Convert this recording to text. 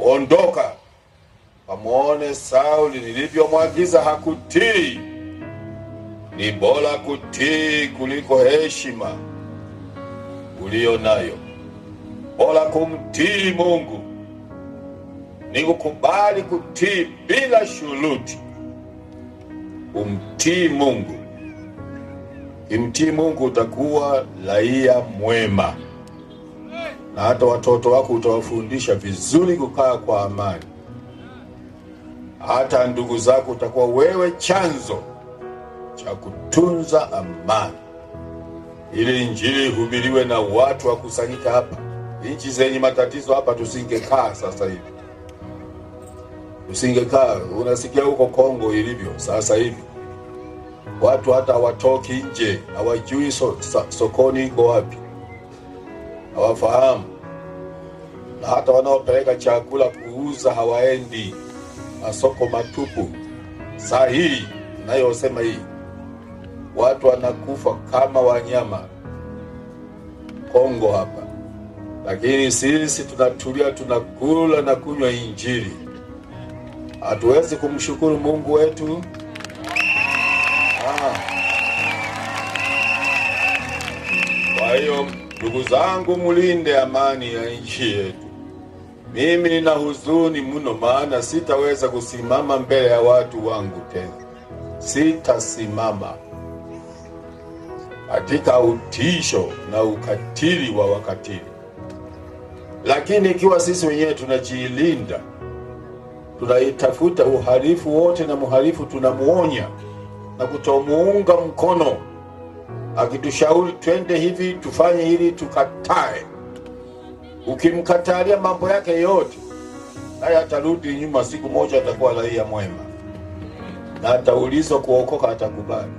ondoka, pamuone Sauli nilivyomwagiza hakutii. Ni bora kutii kuliko heshima uliyo nayo. Bora kumtii Mungu ni kukubali kutii bila shuruti. Umtii Mungu. Kimtii Mungu utakuwa raia mwema, na hata watoto wako utawafundisha vizuri kukaa kwa amani. Hata ndugu zako utakuwa wewe chanzo cha kutunza amani, ili injili ihubiriwe na watu wakusanyika hapa. Nchi zenye matatizo hapa tusingekaa sasa hivi, tusingekaa. Unasikia huko Kongo ilivyo sasa hivi, watu hata hawatoki nje, hawajui sokoni iko wapi, hawafahamu. Na hata wanaopeleka chakula kuuza hawaendi, masoko matupu. Saa hii nayosema hii, watu wanakufa kama wanyama Kongo hapa, lakini sisi tunatulia, tunakula na kunywa injili. Hatuwezi kumshukuru Mungu wetu? Kwa hiyo ndugu zangu, mulinde amani ya nchi yetu. Mimi nina huzuni mno, maana sitaweza kusimama mbele ya watu wangu tena. Sitasimama katika utisho na ukatili wa wakatili. Lakini ikiwa sisi wenyewe tunajilinda, tunaitafuta uhalifu wote, na muhalifu tunamuonya na kutomuunga mkono, akitushauri twende hivi, tufanye hili, tukatae. Ukimkatalia mambo yake yote, naye atarudi nyuma. Siku moja atakuwa raia mwema, na ataulizwa kuokoka, atakubali.